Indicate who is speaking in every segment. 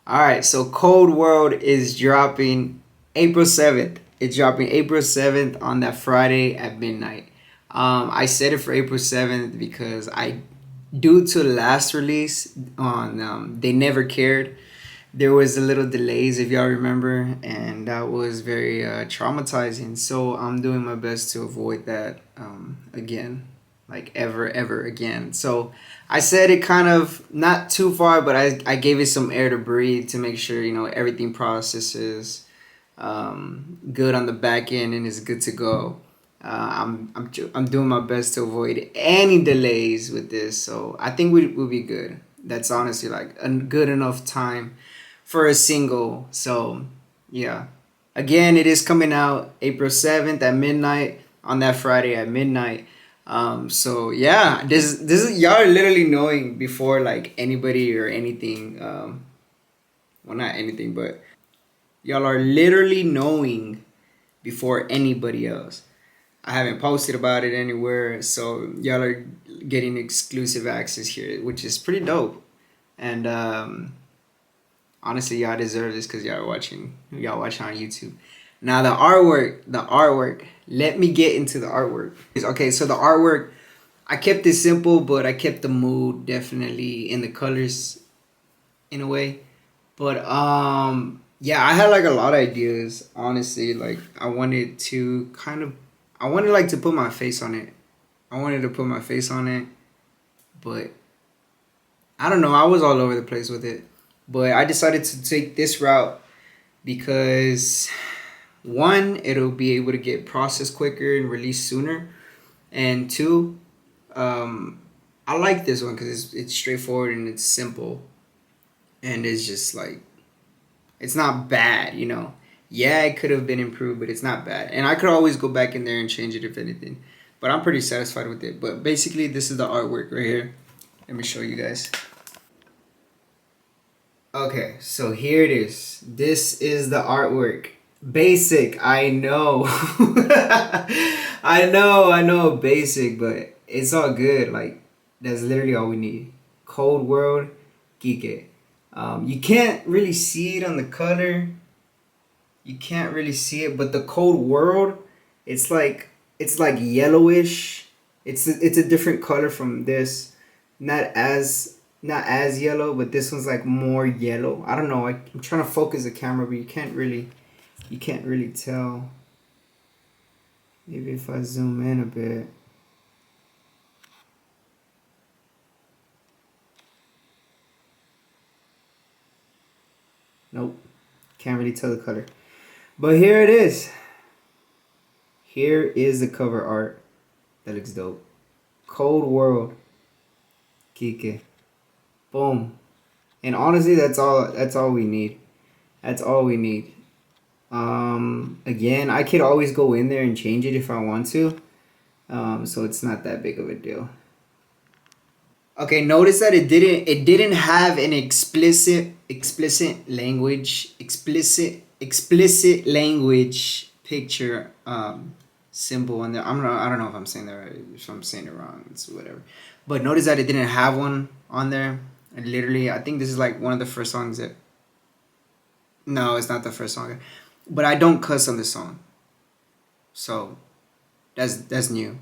Speaker 1: All right, so Cold World is dropping April 7th. It's dropping April 7th on that Friday at midnight. I said it for April 7th because due to the last release on They Never Cared, there was a little delays, if y'all remember, and that was very traumatizing. So I'm doing my best to avoid that again, like ever again. So I said it kind of not too far, but I gave it some air to breathe to make sure everything processes good on the back end and is good to go. I'm doing my best to avoid any delays with this, so I think we'll be good. That's honestly like a good enough time for a single. So yeah, again, it is coming out April 7th at midnight on that Friday at midnight. So yeah, this is y'all are literally knowing before like anybody or anything. Well, not anything, but y'all are literally knowing before anybody else. I haven't posted about it anywhere, so y'all are getting exclusive access here, which is pretty dope. And honestly, y'all deserve this because y'all watching on YouTube. Now the artwork. Let me get into the artwork. Okay, so the artwork, I kept it simple, but I kept the mood definitely in the colors in a way. But yeah, I had like a lot of ideas, honestly. Like I wanted like to put my face on it. I wanted to put my face on it, but I don't know. I was all over the place with it. But I decided to take this route because one, it'll be able to get processed quicker and released sooner, and two, I like this one because it's straightforward and it's simple, and it's just like it's not bad. Yeah, it could have been improved, but it's not bad, and I could always go back in there and change it if anything. But I'm pretty satisfied with it. But basically, this is the artwork right here. Let me show you guys. Okay, so here it is. This is the artwork. Basic, I know. I know, basic, but it's all good. Like, that's literally all we need. Cold World, Kique. You can't really see it on the color. You can't really see it, but the Cold World, it's like yellowish. It's a different color from this. Not as yellow, but this one's like more yellow. I don't know. I'm trying to focus the camera, but you can't really tell. Maybe if I zoom in a bit. Nope. Can't really tell the color. But here it is. Here is the cover art. That looks dope. Cold World. Kique. Boom. And honestly, that's all we need. That's all we need. Again, I could always go in there and change it if I want to. So it's not that big of a deal. Okay, notice that it didn't have an explicit language picture symbol on there. I don't know if I'm saying that right. If I'm saying it wrong, it's whatever. But notice that it didn't have one on there. And literally, I think this is like one of the first songs that. No, it's not the first song. But I don't cuss on this song, so that's new.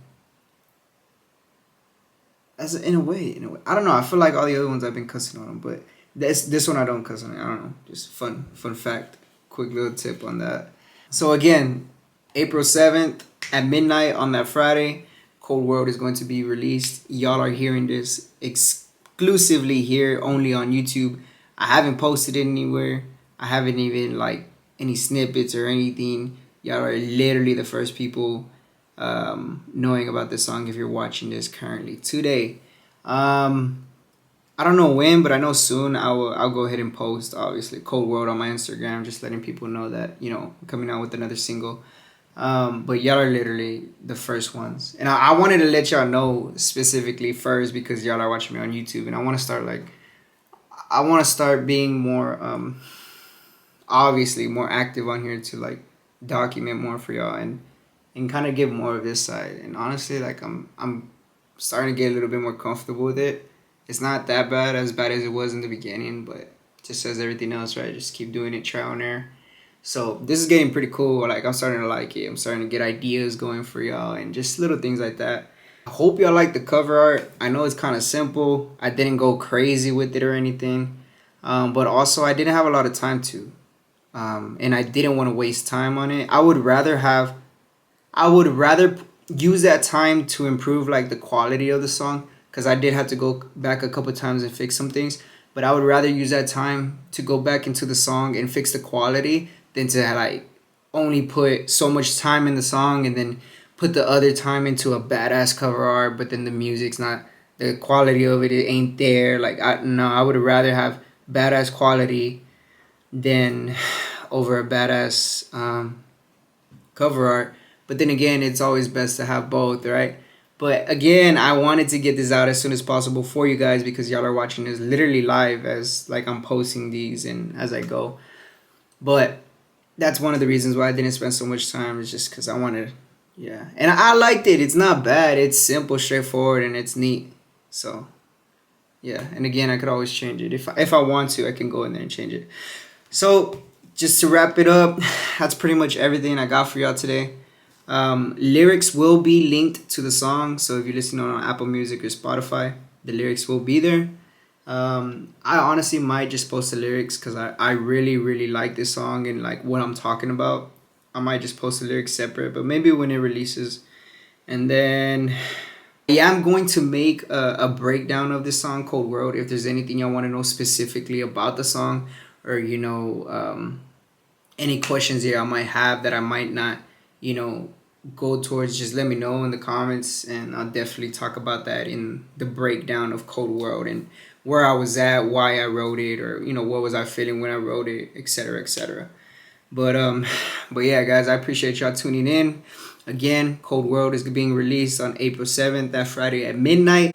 Speaker 1: As in a way, I don't know. I feel like all the other ones I've been cussing on them, but this one I don't cuss on it. I don't know. Just fun fact. Quick little tip on that. So again, April 7th at midnight on that Friday, Cold World is going to be released. Y'all are hearing this exclusively here only on YouTube. I haven't posted it anywhere. I haven't even like any snippets or anything. Y'all are literally the first people knowing about this song if you're watching this currently today. I don't know when, but I know soon. I'll go ahead and post obviously Cold World on my Instagram, just letting people know that I'm coming out with another single. But y'all are literally the first ones, and I wanted to let y'all know specifically first because y'all are watching me on YouTube, and I want to start being more obviously more active on here to like document more for y'all and kind of give more of this side. And honestly, like I'm starting to get a little bit more comfortable with it. It's not that bad as it was in the beginning, but just as everything else, right? Just keep doing it, trial and error. So this is getting pretty cool. Like I'm starting to like it. I'm starting to get ideas going for y'all and just little things like that. I hope y'all like the cover art. I know it's kind of simple. I didn't go crazy with it or anything, but also I didn't have a lot of time to, and I didn't want to waste time on it. I would rather use that time to improve like the quality of the song because I did have to go back a couple times and fix some things. But I would rather use that time to go back into the song and fix the quality than to like only put so much time in the song and then put the other time into a badass cover art, but then the music's not, the quality of it ain't there. Like I no, I would rather have badass quality than over a badass cover art. But then again, it's always best to have both, right? But again, I wanted to get this out as soon as possible for you guys because y'all are watching this literally live as like I'm posting these and as I go. But that's one of the reasons why I didn't spend so much time, is just because I wanted, yeah. And I liked it. It's not bad. It's simple, straightforward, and it's neat. So, yeah. And again, I could always change it. If I want to, I can go in there and change it. So, just to wrap it up, that's pretty much everything I got for y'all today. Lyrics will be linked to the song, so if you're listening on Apple Music or Spotify, the lyrics will be there. I honestly might just post the lyrics because I really, really like this song and like what I'm talking about. I might just post the lyrics separate, but maybe when it releases. And then, yeah, I'm going to make a breakdown of this song, Cold World. If there's anything y'all want to know specifically about the song, or, any questions that I might have that I might not, go towards, just let me know in the comments, and I'll definitely talk about that in the breakdown of Cold World and where I was at, why I wrote it, or what was I feeling when I wrote it, etc., etc. But yeah, guys, I appreciate y'all tuning in. Again, Cold World is being released on April 7th, that Friday at midnight.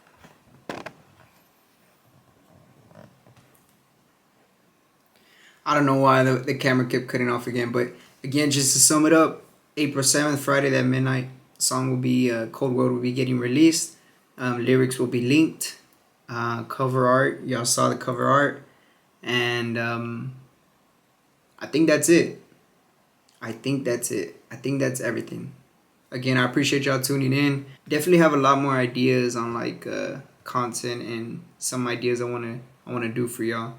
Speaker 1: I don't know why the camera kept cutting off again, but again, just to sum it up, April 7th, Friday that midnight, song will be, Cold World will be getting released. Lyrics will be linked. Cover art, y'all saw the cover art. And I think that's it. I think that's everything. Again, I appreciate y'all tuning in. Definitely have a lot more ideas on like content and some ideas I wanna do for y'all.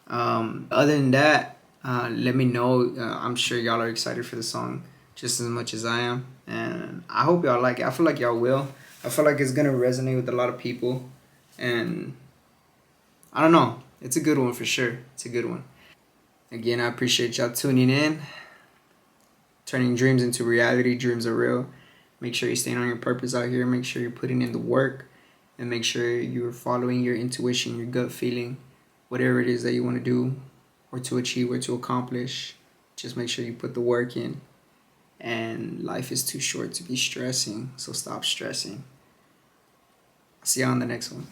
Speaker 1: Other than that, let me know. I'm sure y'all are excited for the song just as much as I am, and I hope y'all like it. I feel like y'all will. I feel like it's gonna resonate with a lot of people, and I don't know. It's a good one for sure. It's a good one. Again, I appreciate y'all tuning in. Turning dreams into reality. Dreams are real. Make sure you're staying on your purpose out here. Make sure you're putting in the work, and make sure you're following your intuition, your gut feeling, whatever it is that you want to do or to achieve or to accomplish. Just make sure you put the work in. And life is too short to be stressing, so stop stressing. See you on the next one.